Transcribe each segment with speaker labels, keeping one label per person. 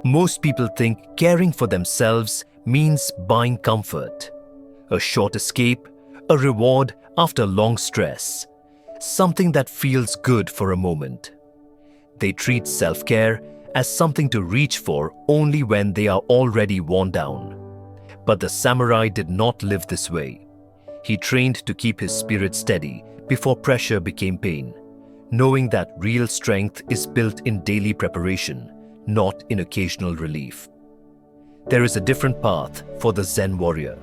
Speaker 1: Most people think caring for themselves means buying comfort, a short escape, a reward after long stress, something that feels good for a moment. They treat self-care as something to reach for only when they are already worn down. But the samurai did not live this way. He trained to keep his spirit steady before pressure became pain, knowing that real strength is built in daily preparation, not in occasional relief. There is a different path for the Zen warrior.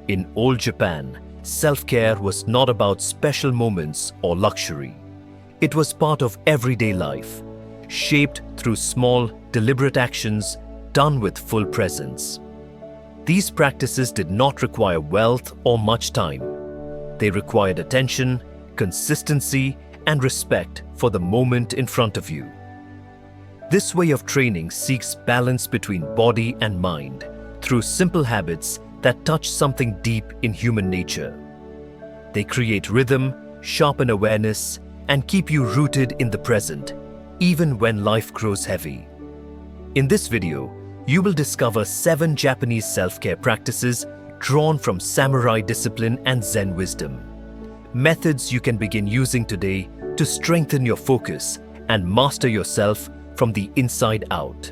Speaker 1: In old Japan, self-care was not about special moments or luxury. It was part of everyday life, shaped through small, deliberate actions done with full presence. These practices did not require wealth or much time. They required attention, consistency, and respect for the moment in front of you. This way of training seeks balance between body and mind through simple habits that touch something deep in human nature. They create rhythm, sharpen awareness, and keep you rooted in the present, even when life grows heavy. In this video, you will discover 7 Japanese self-care practices drawn from samurai discipline and Zen wisdom. Methods you can begin using today to strengthen your focus and master yourself from the inside out.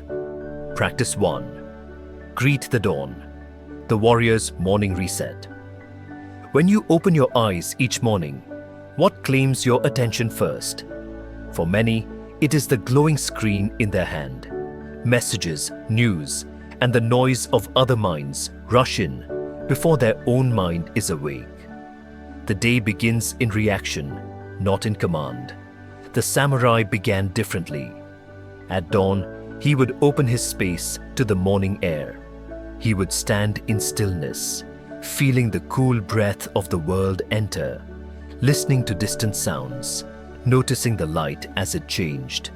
Speaker 1: Practice 1. Greet the dawn, the warrior's morning reset. When you open your eyes each morning, what claims your attention first? For many, it is the glowing screen in their hand. Messages, news, and the noise of other minds rush in before their own mind is awake. The day begins in reaction, not in command. The samurai began differently. At dawn, he would open his space to the morning air. He would stand in stillness, feeling the cool breath of the world enter, listening to distant sounds, noticing the light as it changed.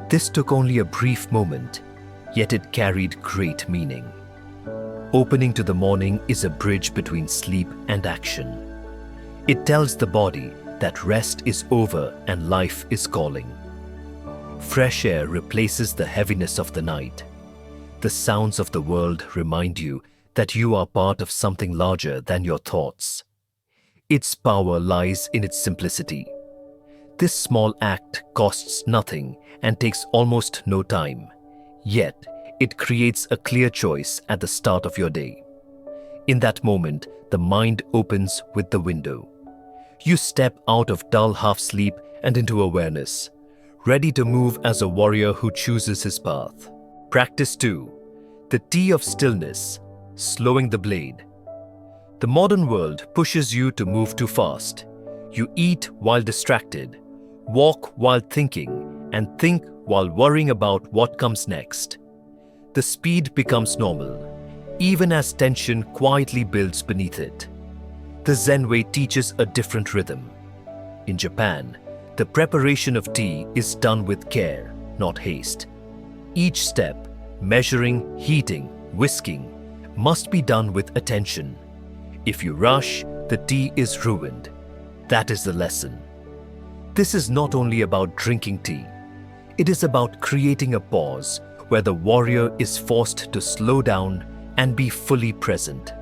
Speaker 1: This took only a brief moment, yet it carried great meaning. Opening to the morning is a bridge between sleep and action. It tells the body that rest is over and life is calling. Fresh air replaces the heaviness of the night. The sounds of the world remind you that you are part of something larger than your thoughts. Its power lies in its simplicity. This small act costs nothing and takes almost no time, yet it creates a clear choice at the start of your day. In that moment, the mind opens with the window. You step out of dull half-sleep and into awareness, ready to move as a warrior who chooses his path. Practice 2. The tea of stillness, slowing the blade. The modern world pushes you to move too fast. You eat while distracted, walk while thinking, and think while worrying about what comes next. The speed becomes normal, even as tension quietly builds beneath it. The Zen way teaches a different rhythm. In Japan, the preparation of tea is done with care, not haste. Each step, measuring, heating, whisking, must be done with attention. If you rush, the tea is ruined. That is the lesson. This is not only about drinking tea. It is about creating a pause where the warrior is forced to slow down and be fully present.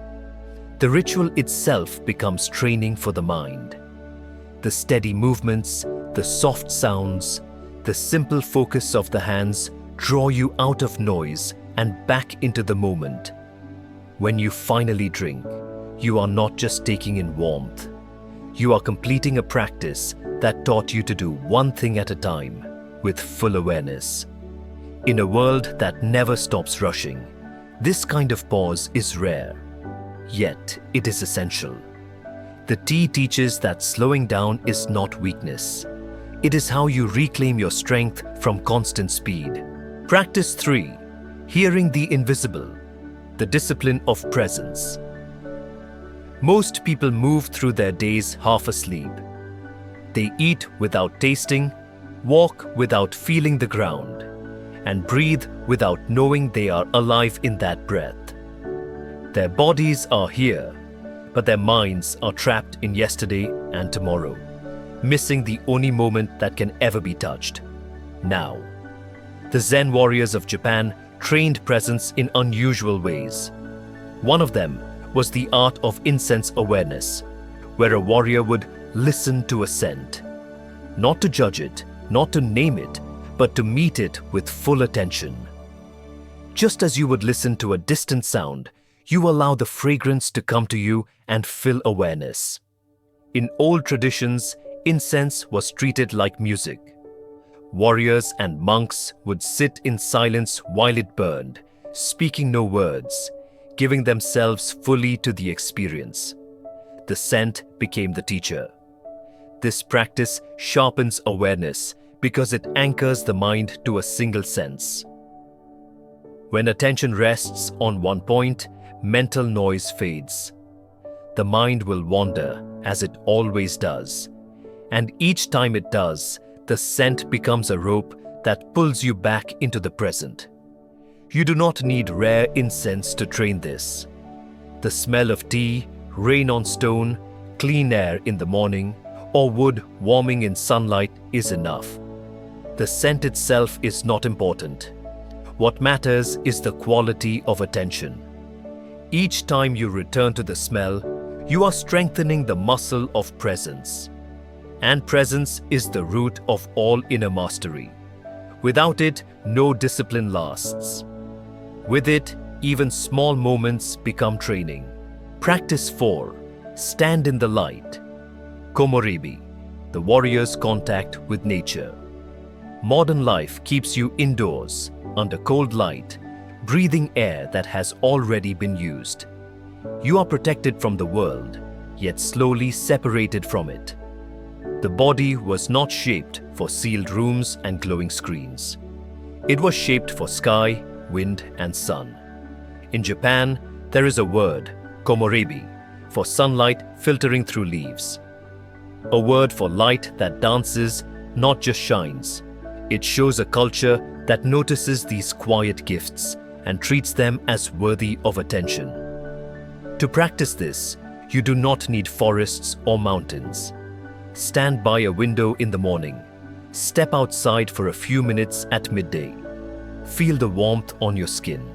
Speaker 1: The ritual itself becomes training for the mind. The steady movements, the soft sounds, the simple focus of the hands draw you out of noise and back into the moment. When you finally drink, you are not just taking in warmth. You are completing a practice that taught you to do one thing at a time with full awareness. In a world that never stops rushing, this kind of pause is rare, yet it is essential. The tea teaches that slowing down is not weakness. It is how you reclaim your strength from constant speed. Practice 3. Hearing the invisible, the discipline of presence. Most people move through their days half asleep. They eat without tasting, walk without feeling the ground, and breathe without knowing they are alive in that breath. Their bodies are here, but their minds are trapped in yesterday and tomorrow, missing the only moment that can ever be touched: now. The Zen warriors of Japan trained presence in unusual ways. One of them was the art of incense awareness, where a warrior would listen to a scent, not to judge it, not to name it, but to meet it with full attention. Just as you would listen to a distant sound, you allow the fragrance to come to you and fill awareness. In old traditions, incense was treated like music. Warriors and monks would sit in silence while it burned, speaking no words, giving themselves fully to the experience. The scent became the teacher. This practice sharpens awareness because it anchors the mind to a single sense. When attention rests on one point, mental noise fades. The mind will wander, as it always does. And each time it does, the scent becomes a rope that pulls you back into the present. You do not need rare incense to train this. The smell of tea, rain on stone, clean air in the morning, or wood warming in sunlight is enough. The scent itself is not important. What matters is the quality of attention. Each time you return to the smell, you are strengthening the muscle of presence. And presence is the root of all inner mastery. Without it, no discipline lasts. With it, even small moments become training. Practice 4. Stand in the light. Komorebi, the warrior's contact with nature. Modern life keeps you indoors, under cold light, breathing air that has already been used. You are protected from the world, yet slowly separated from it. The body was not shaped for sealed rooms and glowing screens. It was shaped for sky, wind, and sun. In Japan, there is a word, komorebi, for sunlight filtering through leaves. A word for light that dances, not just shines. It shows a culture that notices these quiet gifts and treats them as worthy of attention. To practice this, you do not need forests or mountains. Stand by a window in the morning. Step outside for a few minutes at midday. Feel the warmth on your skin.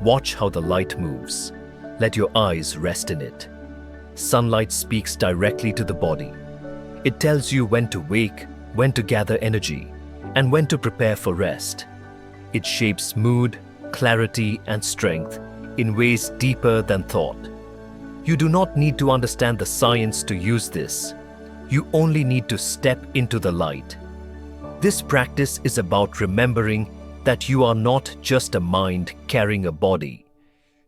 Speaker 1: Watch how the light moves. Let your eyes rest in it. Sunlight speaks directly to the body. It tells you when to wake, when to gather energy, and when to prepare for rest. It shapes mood, clarity, and strength in ways deeper than thought. You do not need to understand the science to use this. You only need to step into the light. This practice is about remembering that you are not just a mind carrying a body.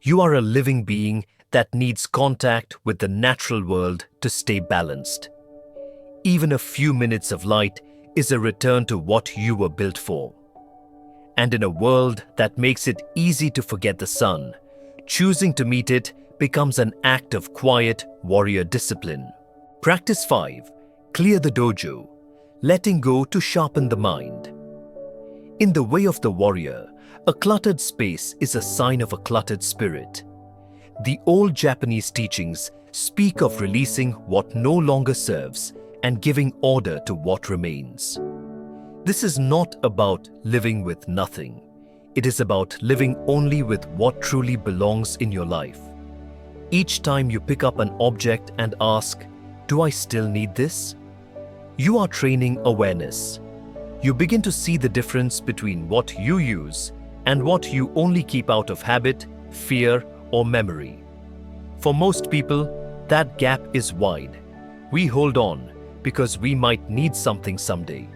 Speaker 1: You are a living being that needs contact with the natural world to stay balanced. Even a few minutes of light is a return to what you were built for. And in a world that makes it easy to forget the sun, choosing to meet it becomes an act of quiet warrior discipline. Practice 5. Clear the dojo, letting go to sharpen the mind. In the way of the warrior, a cluttered space is a sign of a cluttered spirit. The old Japanese teachings speak of releasing what no longer serves and giving order to what remains. This is not about living with nothing. It is about living only with what truly belongs in your life. Each time you pick up an object and ask, "Do I still need this?" you are training awareness. You begin to see the difference between what you use and what you only keep out of habit, fear, or memory. For most people, that gap is wide. We hold on because we might need something someday,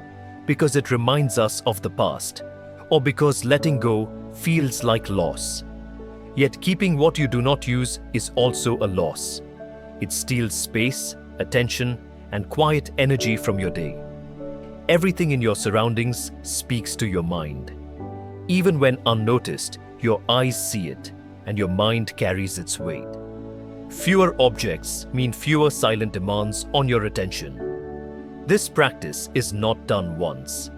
Speaker 1: because it reminds us of the past, or because letting go feels like loss. Yet keeping what you do not use is also a loss. It steals space, attention, and quiet energy from your day. Everything in your surroundings speaks to your mind. Even when unnoticed, your eyes see it, and your mind carries its weight. Fewer objects mean fewer silent demands on your attention. This practice is not done once.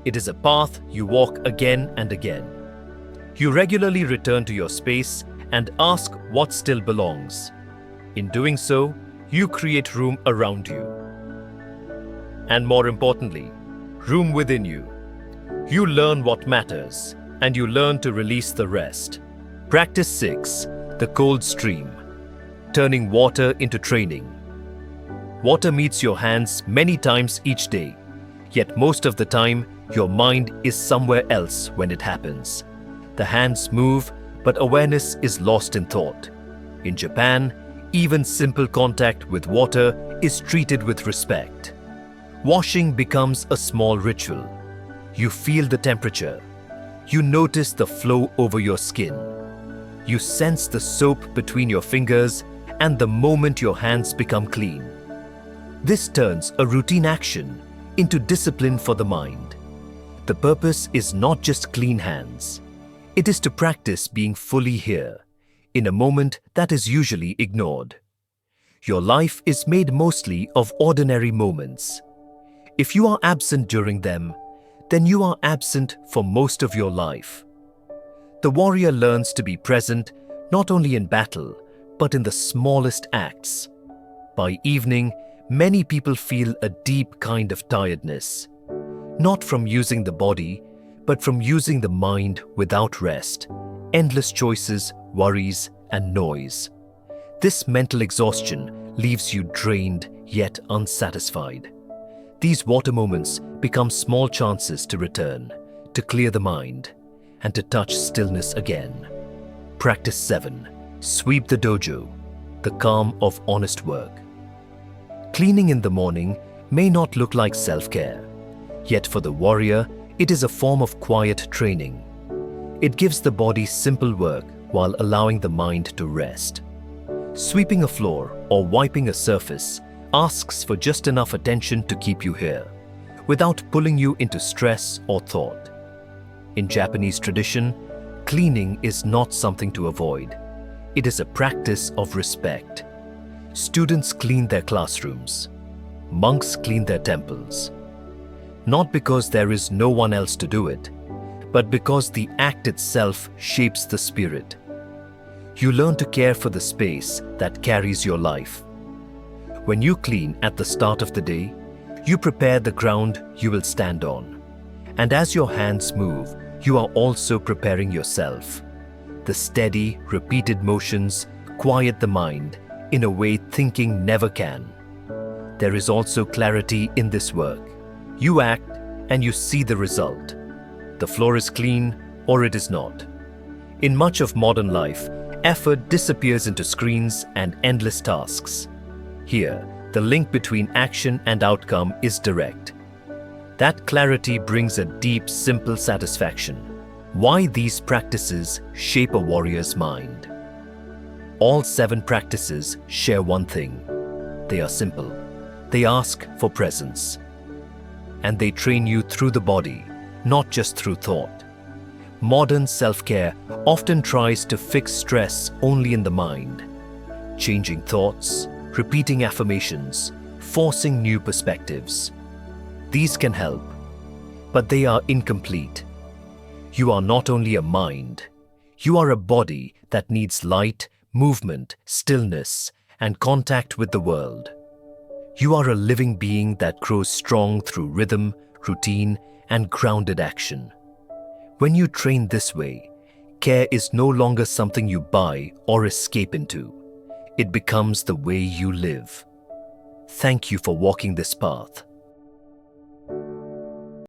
Speaker 1: It is a path you walk again and again. You regularly return to your space and ask what still belongs. In doing so, you create room around you. And more importantly, room within you. You learn what matters, and you learn to release the rest. Practice 6. The cold stream. Turning water into training. Water meets your hands many times each day, yet most of the time, your mind is somewhere else when it happens. The hands move, but awareness is lost in thought. In Japan, even simple contact with water is treated with respect. Washing becomes a small ritual. You feel the temperature. You notice the flow over your skin. You sense the soap between your fingers and the moment your hands become clean. This turns a routine action into discipline for the mind. The purpose is not just clean hands. It is to practice being fully here, in a moment that is usually ignored. Your life is made mostly of ordinary moments. If you are absent during them, then you are absent for most of your life. The warrior learns to be present not only in battle, but in the smallest acts. By evening, many people feel a deep kind of tiredness, not from using the body, but from using the mind without rest, endless choices, worries, and noise. This mental exhaustion leaves you drained yet unsatisfied. These water moments become small chances to return, to clear the mind, and to touch stillness again. Practice 7. Sweep the dojo, the calm of honest work. Cleaning in the morning may not look like self-care, yet for the warrior, it is a form of quiet training. It gives the body simple work while allowing the mind to rest. Sweeping a floor or wiping a surface asks for just enough attention to keep you here, without pulling you into stress or thought. In Japanese tradition, cleaning is not something to avoid. It is a practice of respect. Students clean their classrooms. Monks clean their temples. Not because there is no one else to do it, but because the act itself shapes the spirit. You learn to care for the space that carries your life. When you clean at the start of the day, you prepare the ground you will stand on. And as your hands move, you are also preparing yourself. The steady, repeated motions quiet the mind in a way thinking never can. There is also clarity in this work. You act and you see the result. The floor is clean or it is not. In much of modern life, effort disappears into screens and endless tasks. Here, the link between action and outcome is direct. That clarity brings a deep, simple satisfaction. Why these practices shape a warrior's mind. All 7 practices share one thing. They are simple. They ask for presence. And they train you through the body, not just through thought. Modern self-care often tries to fix stress only in the mind, changing thoughts, repeating affirmations, forcing new perspectives. These can help, but they are incomplete. You are not only a mind, you are a body that needs light, movement, stillness, and contact with the world. You are a living being that grows strong through rhythm, routine, and grounded action. When you train this way, care is no longer something you buy or escape into. It becomes the way you live. Thank you for walking this path.